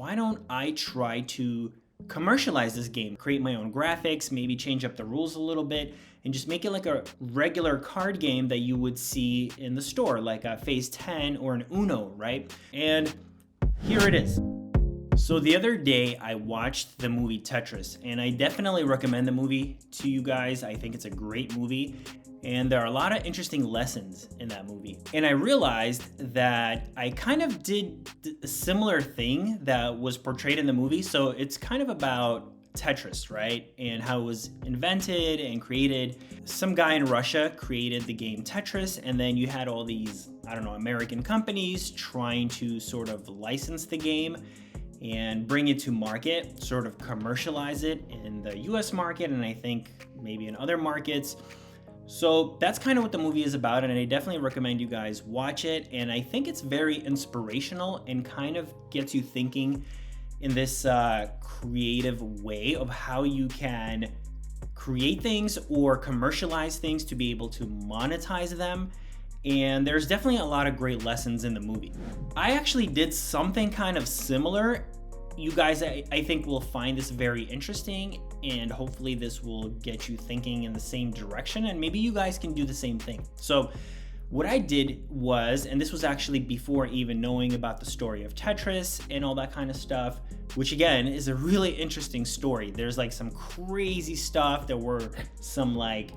why don't I try to commercialize this game, create my own graphics, maybe change up the rules a little bit, and just make it like a regular card game that you would see in the store, like a Phase 10 or an Uno, right? And here it is. So the other day I watched the movie Tetris, and I definitely recommend the movie to you guys. I think it's a great movie, and there are a lot of interesting lessons in that movie. And I realized that I kind of did a similar thing that was portrayed in the movie. So it's kind of about Tetris, right? And how it was invented and created. Some guy in Russia created the game Tetris, and then you had all these, American companies trying to sort of license the game and bring it to market, sort of commercialize it in the US market, and I think maybe in other markets. So that's kind of what the movie is about, and I definitely recommend you guys watch it. And I think it's very inspirational and kind of gets you thinking in this creative way of how you can create things or commercialize things to be able to monetize them. And there's definitely a lot of great lessons in the movie. I actually did something kind of similar. You guys, I think, will find this very interesting, and hopefully this will get you thinking in the same direction, and maybe you guys can do the same thing. So what I did was, and this was actually before even knowing about the story of Tetris and all that kind of stuff, which again is a really interesting story. There's like some crazy stuff. There were some Russian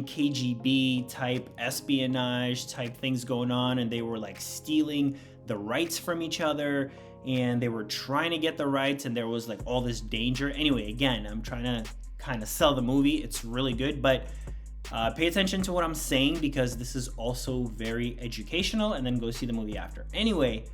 KGB type espionage type things going on, and they were like stealing the rights from each other, and they were trying to get the rights, and there was like all this danger. Anyway, again, I'm trying to kind of sell the movie. It's really good, but pay attention to what I'm saying because this is also very educational, and then go see the movie after. Anyway,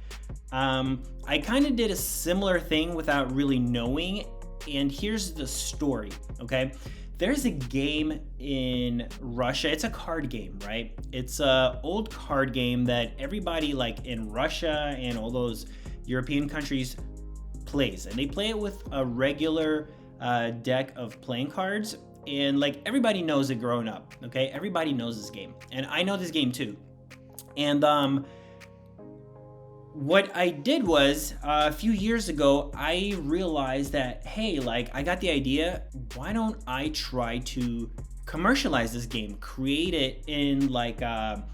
I kind of did a similar thing without really knowing, and here's the story, okay? There's a game in Russia. It's a card game, right? It's an old card game that everybody like in Russia and all those European countries plays. And they play it with a regular deck of playing cards. And like everybody knows it growing up, okay? Everybody knows this game. And I know this game too. And what I did was a few years ago, I realized that, hey, like I got the idea, why don't I try to commercialize this game, create it in like a,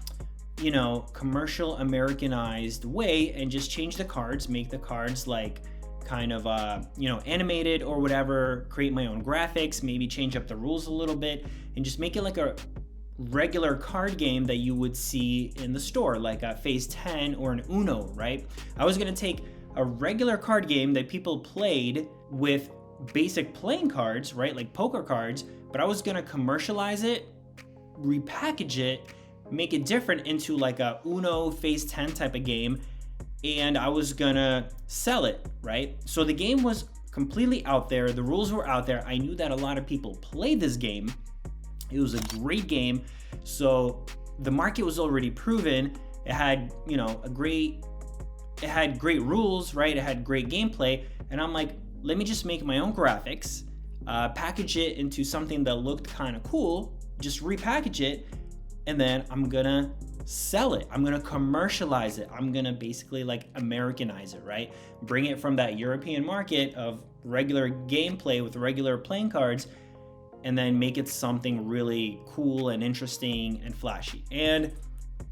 commercial Americanized way, and just change the cards, make the cards like kind of, animated or whatever, create my own graphics, maybe change up the rules a little bit, and just make it like a regular card game that you would see in the store, like a Phase 10 or an Uno, right? I was gonna take a regular card game that people played with basic playing cards, right? Like poker cards, but I was gonna commercialize it, repackage it, make it different into like a Uno Phase 10 type of game, and I was gonna sell it, right? So the game was completely out there, the rules were out there. I knew that a lot of people played this game. It was a great game. So the market was already proven. It had, it had great rules, right? It had great gameplay. And I'm like, let me just make my own graphics, package it into something that looked kind of cool, just repackage it, and then I'm gonna sell it. I'm gonna commercialize it. I'm gonna basically like Americanize it, right? Bring it from that European market of regular gameplay with regular playing cards, and then make it something really cool and interesting and flashy. And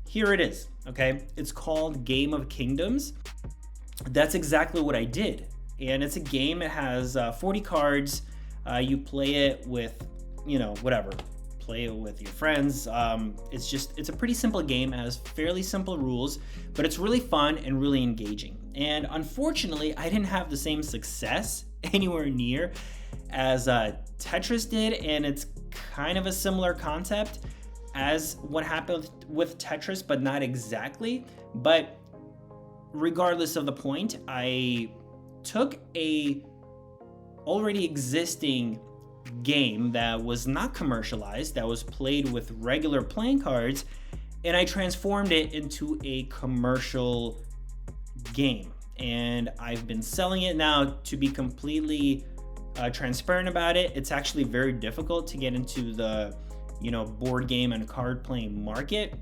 here it is, okay? It's called Game of Kingdoms. That's exactly what I did. And it's a game, it has 40 cards. You play it with, whatever. Play it with your friends. It's a pretty simple game. It has fairly simple rules, but it's really fun and really engaging. And unfortunately, I didn't have the same success anywhere near as Tetris did, and it's kind of a similar concept as what happened with Tetris, but not exactly. But regardless of the point, I took a already existing game that was not commercialized, that was played with regular playing cards, and I transformed it into a commercial game. And I've been selling it now. To be completely transparent about it, it's actually very difficult to get into the board game and card playing market,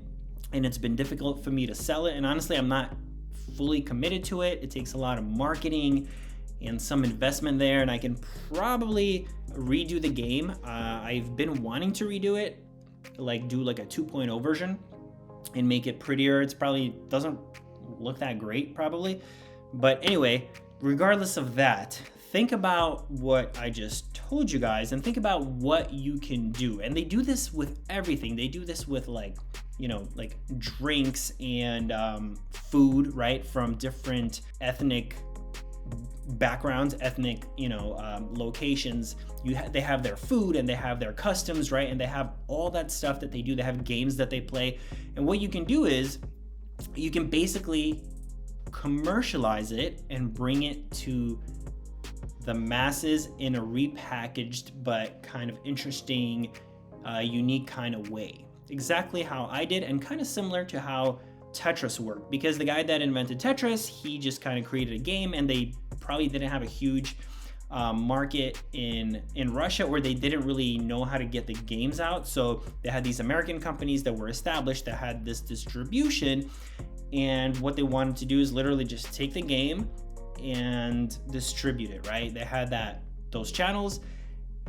and it's been difficult for me to sell it. And honestly, I'm not fully committed to it. It takes a lot of marketing and some investment there, and I can probably redo the game. I've been wanting to redo it, like do like a 2.0 version and make it prettier. It's probably doesn't look that great probably, but anyway, regardless of that, think about what I just told you guys and think about what you can do. And they do this with everything. They do this with like, you know, like drinks and food, right, from different ethnic backgrounds, ethnic, you know, locations. They have their food and they have their customs, right, and they have all that stuff that they do. They have games that they play, and what you can do is you can basically commercialize it and bring it to the masses in a repackaged but kind of interesting, unique kind of way. Exactly how I did, and kind of similar to how Tetris worked, because the guy that invented Tetris, he just kind of created a game, and they probably didn't have a huge market in Russia, or they didn't really know how to get the games out. So they had these American companies that were established that had this distribution, and what they wanted to do is literally just take the game and distribute it, right? They had those channels,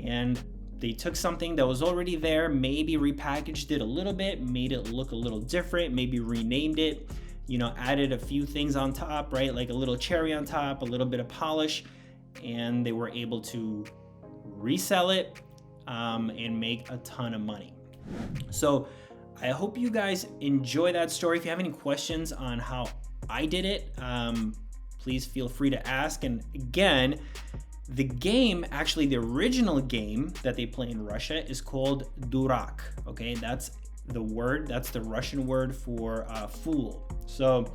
and they took something that was already there, maybe repackaged it a little bit, made it look a little different, maybe renamed it, you know, added a few things on top, right? Like a little cherry on top, a little bit of polish, and they were able to resell it and make a ton of money. So I hope you guys enjoy that story. If you have any questions on how I did it, please feel free to ask. And again, the game, actually the original game that they play in Russia is called Durak, okay? That's the Russian word for fool. So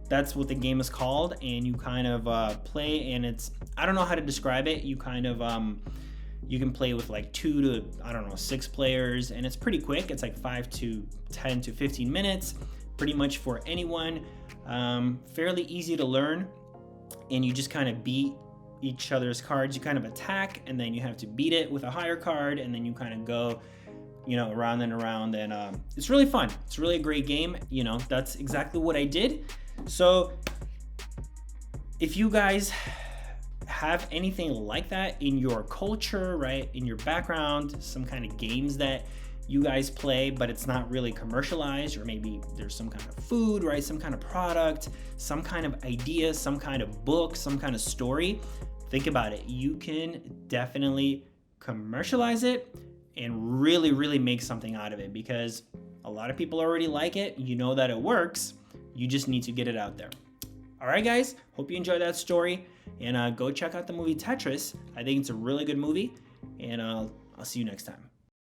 that's what the game is called, and you kind of play, and it's, I don't know how to describe it. You kind of, you can play with like 2 to, I don't know, 6 players, and it's pretty quick. It's like 5 to 10 to 15 minutes, pretty much for anyone. Fairly easy to learn, and you just kind of beat each other's cards. You kind of attack, and then you have to beat it with a higher card, and then you kind of go, you know, around and around, and it's really fun. It's really a great game. You know, that's exactly what I did. So if you guys have anything like that in your culture, right, in your background, some kind of games that you guys play, but it's not really commercialized, or maybe there's some kind of food, right, some kind of product, some kind of idea, some kind of book, some kind of story, think about it. You can definitely commercialize it and really, really make something out of it, because a lot of people already like it. You know that it works. You just need to get it out there. All right, guys, hope you enjoyed that story, and go check out the movie Tetris. I think it's a really good movie, and I'll see you next time.